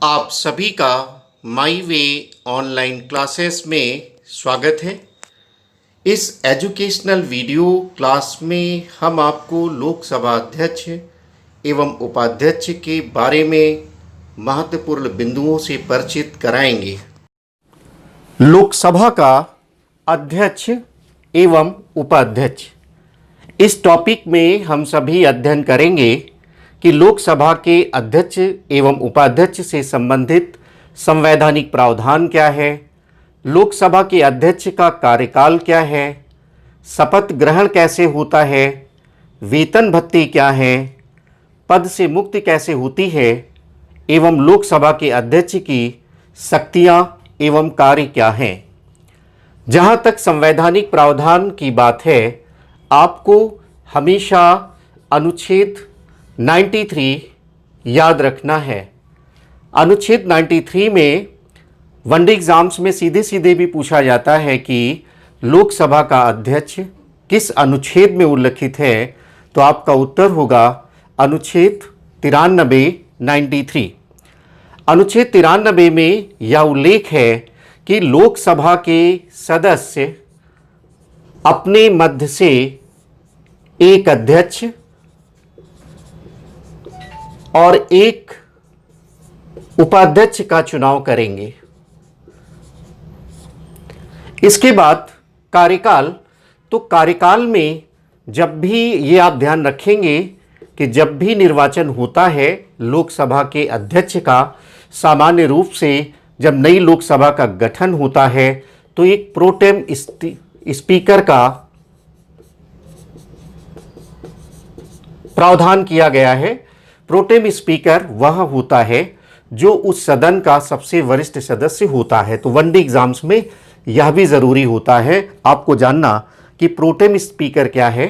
आप सभी का माई वे ऑनलाइन क्लासेस में स्वागत है। इस एजुकेशनल वीडियो क्लास में हम आपको लोकसभा अध्यक्ष एवं उपाध्यक्ष के बारे में महत्वपूर्ण बिंदुओं से परिचित कराएंगे। लोकसभा का अध्यक्ष एवं उपाध्यक्ष, इस टॉपिक में हम सभी अध्ययन करेंगे कि लोकसभा के अध्यक्ष एवं उपाध्यक्ष से संबंधित संवैधानिक प्रावधान क्या है, लोकसभा के अध्यक्ष का कार्यकाल क्या है, शपथ ग्रहण कैसे होता है, वेतन भत्ते क्या है, पद से मुक्ति कैसे होती है एवं लोकसभा के अध्यक्ष की शक्तियां एवं कार्य क्या हैं। जहां तक संवैधानिक प्रावधान की बात है, आपको हमेशा अनुच्छेद 93 याद रखना है। अनुच्छेद 93 में वनडे एग्जाम्स में सीधे सीधे भी पूछा जाता है कि लोकसभा का अध्यक्ष किस अनुच्छेद में उल्लिखित है, तो आपका उत्तर होगा अनुच्छेद 93 अनुच्छेद 93 में यह उल्लेख है कि लोकसभा के सदस्य अपने मध्य से एक अध्यक्ष और एक उपाध्यक्ष का चुनाव करेंगे। इसके बाद कार्यकाल, तो कार्यकाल में जब भी ये आप ध्यान रखेंगे कि जब भी निर्वाचन होता है लोकसभा के अध्यक्ष का, सामान्य रूप से जब नई लोकसभा का गठन होता है तो एक प्रोटेम स्पीकर का प्रावधान किया गया है। प्रोटेम स्पीकर वह होता है जो उस सदन का सबसे वरिष्ठ सदस्य होता है। तो वनडे एग्जाम्स में यह भी ज़रूरी होता है आपको जानना कि प्रोटेम स्पीकर क्या है।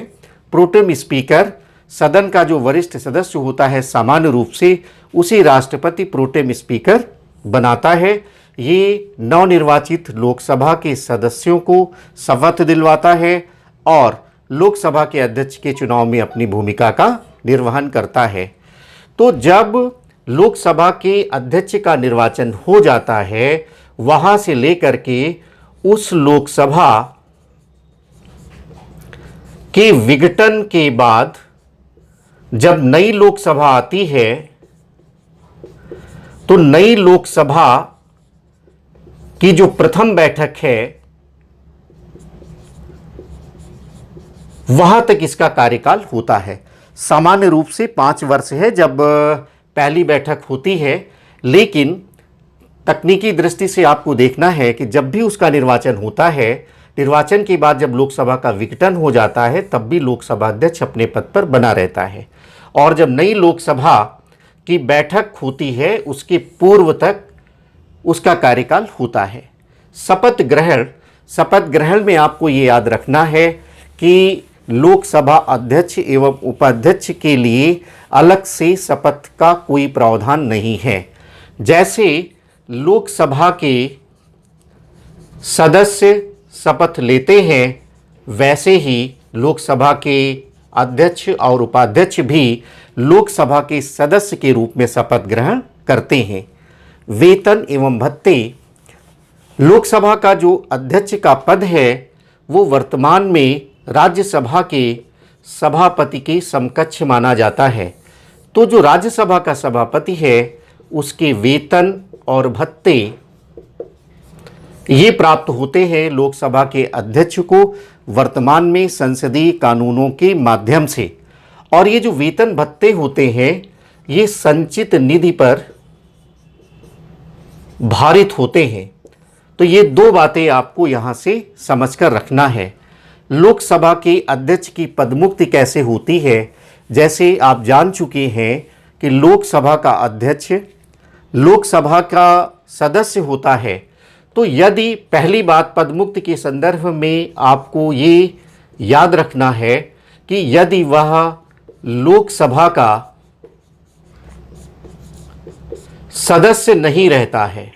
प्रोटेम स्पीकर सदन का जो वरिष्ठ सदस्य होता है, सामान्य रूप से उसी राष्ट्रपति प्रोटेम स्पीकर बनाता है। ये नवनिर्वाचित लोकसभा के सदस्यों को शपथ दिलवाता है और लोकसभा के अध्यक्ष के चुनाव में अपनी भूमिका का निर्वहन करता है। तो जब लोकसभा के अध्यक्ष का निर्वाचन हो जाता है, वहां से लेकर के उस लोकसभा के विघटन के बाद जब नई लोकसभा आती है, तो नई लोकसभा की जो प्रथम बैठक है वहां तक इसका कार्यकाल होता है। सामान्य रूप से 5 वर्ष है जब पहली बैठक होती है, लेकिन तकनीकी दृष्टि से आपको देखना है कि जब भी उसका निर्वाचन होता है, निर्वाचन के बाद जब लोकसभा का विघटन हो जाता है, तब भी लोकसभा अध्यक्ष अपने पद पर बना रहता है। और जब नई लोकसभा की बैठक होती है, उसके पूर्व तक उसका कार्यकाल होता है। शपथ ग्रहण में आपको ये याद रखना है कि लोकसभा अध्यक्ष एवं उपाध्यक्ष के लिए अलग से शपथ का कोई प्रावधान नहीं है। जैसे लोकसभा के सदस्य शपथ लेते हैं, वैसे ही लोकसभा के अध्यक्ष और उपाध्यक्ष भी लोकसभा के सदस्य के रूप में शपथ ग्रहण करते हैं। वेतन एवं भत्ते, लोकसभा का जो अध्यक्ष का पद है वो वर्तमान में राज्यसभा के सभापति के समकक्ष माना जाता है। तो जो राज्यसभा का सभापति है उसके वेतन और भत्ते ये प्राप्त होते हैं लोकसभा के अध्यक्ष को वर्तमान में संसदीय कानूनों के माध्यम से। और ये जो वेतन भत्ते होते हैं ये संचित निधि पर भारित होते हैं। तो ये 2 बातें आपको यहां से समझकर रखना है। लोकसभा के अध्यक्ष की पदमुक्ति कैसे होती है, जैसे आप जान चुके हैं कि लोकसभा का अध्यक्ष लोकसभा का सदस्य होता है। तो यदि पहली बात पदमुक्ति के संदर्भ में आपको ये याद रखना है कि यदि वह लोकसभा का सदस्य नहीं रहता है,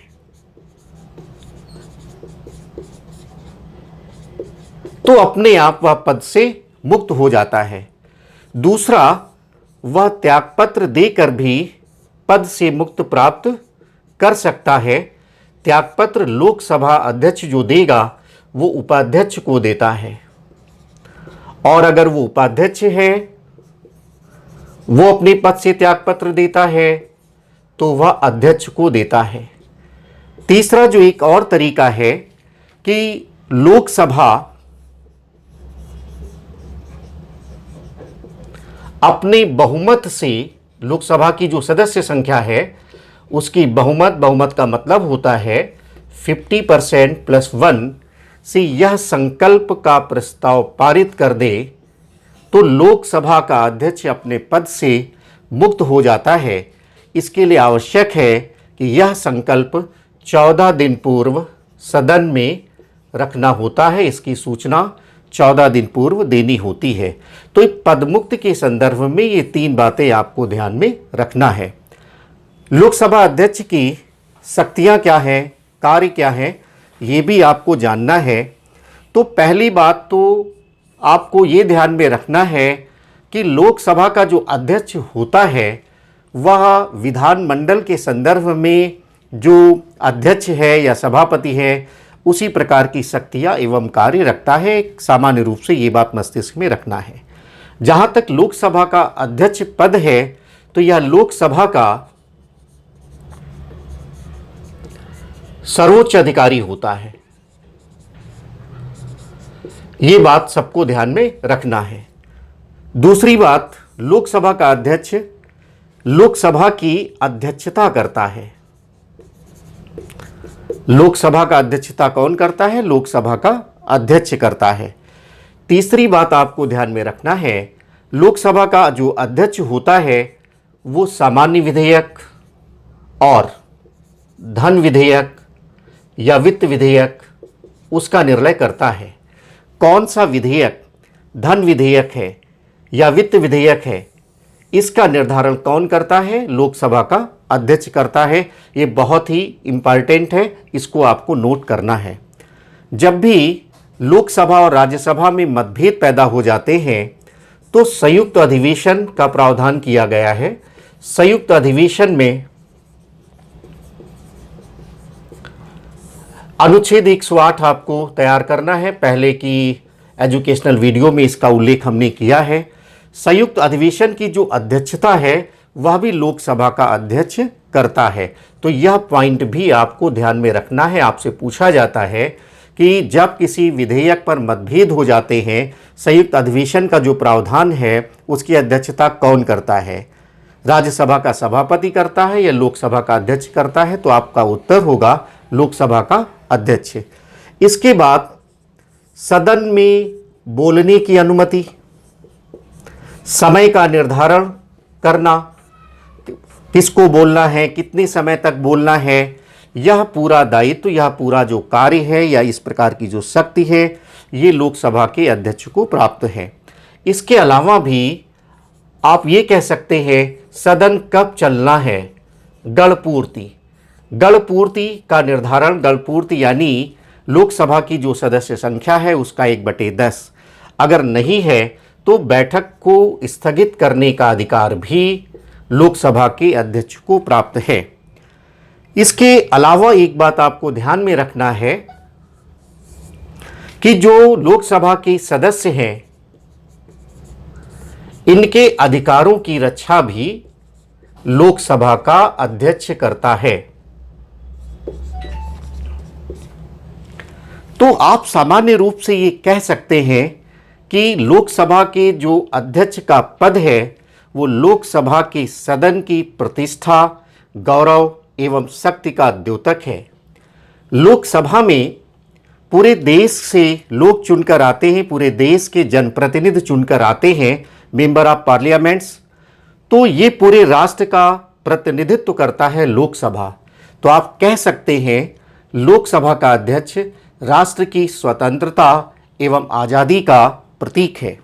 तो अपने आप वह पद से मुक्त हो जाता है। दूसरा, वह त्यागपत्र देकर भी पद से मुक्त प्राप्त कर सकता है, त्यागपत्र लोकसभा अध्यक्ष जो देगा वो उपाध्यक्ष को देता है, और अगर वो उपाध्यक्ष है वो अपने पद से त्यागपत्र देता है तो वह अध्यक्ष को देता है। तीसरा जो एक और तरीका है कि लोकसभा अपने बहुमत से, लोकसभा की जो सदस्य संख्या है उसकी बहुमत का मतलब होता है 50% + 1 से यह संकल्प का प्रस्ताव पारित कर दे तो लोकसभा का अध्यक्ष अपने पद से मुक्त हो जाता है। इसके लिए आवश्यक है कि यह संकल्प 14 दिन पूर्व सदन में रखना होता है, इसकी सूचना 14 दिन पूर्व देनी होती है। तो पदमुक्त के संदर्भ में ये 3 बातें आपको ध्यान में रखना है। लोकसभा अध्यक्ष की शक्तियां क्या हैं, कार्य क्या हैं, ये भी आपको जानना है। तो पहली बात तो आपको ये ध्यान में रखना है कि लोकसभा का जो अध्यक्ष होता है वह विधानमंडल के संदर्भ में जो अध्यक्ष है या सभापति है उसी प्रकार की शक्तियां एवं कार्य रखता है। सामान्य रूप से ये बात मस्तिष्क में रखना है। जहाँ तक लोकसभा का अध्यक्ष पद है तो यह लोकसभा का सर्वोच्च अधिकारी होता है। ये बात सबको ध्यान में रखना है। दूसरी बात, लोकसभा का अध्यक्ष लोकसभा की अध्यक्षता करता है। लोकसभा का अध्यक्षता कौन करता है? लोकसभा का अध्यक्ष करता है। तीसरी बात आपको ध्यान में रखना है, लोकसभा का जो अध्यक्ष होता है वो सामान्य विधेयक और धन विधेयक या वित्त विधेयक उसका निर्णय करता है। कौन सा विधेयक धन विधेयक है या वित्त विधेयक है, इसका निर्धारण कौन करता है? लोकसभा का अध्यक्ष करता है। ये बहुत ही इम्पॉर्टेंट है, इसको आपको नोट करना है। जब भी लोकसभा और राज्यसभा में मतभेद पैदा हो जाते हैं तो संयुक्त अधिवेशन का प्रावधान किया गया है। संयुक्त अधिवेशन में अनुच्छेद 108 आपको तैयार करना है। पहले की एजुकेशनल वीडियो में इसका उल्लेख हमने किया है। संयुक्त अधिवेशन की जो अध्यक्षता है वह भी लोकसभा का अध्यक्ष करता है। तो यह पॉइंट भी आपको ध्यान में रखना है। आपसे पूछा जाता है कि जब किसी विधेयक पर मतभेद हो जाते हैं, संयुक्त अधिवेशन का जो प्रावधान है उसकी अध्यक्षता कौन करता है? राज्यसभा का सभापति करता है या लोकसभा का अध्यक्ष करता है? तो आपका उत्तर होगा लोकसभा का अध्यक्ष। इसके बाद सदन में बोलने की अनुमति, समय का निर्धारण करना, किसको बोलना है, कितने समय तक बोलना है, यह पूरा दायित्व, यह पूरा जो कार्य है या इस प्रकार की जो शक्ति है ये लोकसभा के अध्यक्ष को प्राप्त है। इसके अलावा भी आप ये कह सकते हैं सदन कब चलना है, गणपूर्ति। गणपूर्ति का निर्धारण, गणपूर्ति यानी लोकसभा की जो सदस्य संख्या है उसका 1/10 अगर नहीं है तो बैठक को स्थगित करने का अधिकार भी लोकसभा के अध्यक्ष को प्राप्त है। इसके अलावा एक बात आपको ध्यान में रखना है कि जो लोकसभा के सदस्य हैं इनके अधिकारों की रक्षा भी लोकसभा का अध्यक्ष करता है। तो आप सामान्य रूप से ये कह सकते हैं कि लोकसभा के जो अध्यक्ष का पद है वो लोकसभा के सदन की प्रतिष्ठा, गौरव एवं शक्ति का द्योतक है। लोकसभा में पूरे देश से लोग चुनकर आते हैं, पूरे देश के जनप्रतिनिधि चुनकर आते हैं, मेंबर ऑफ पार्लियामेंट्स। तो ये पूरे राष्ट्र का प्रतिनिधित्व करता है लोकसभा। तो आप कह सकते हैं लोकसभा का अध्यक्ष राष्ट्र की स्वतंत्रता एवं आज़ादी का प्रतीक है।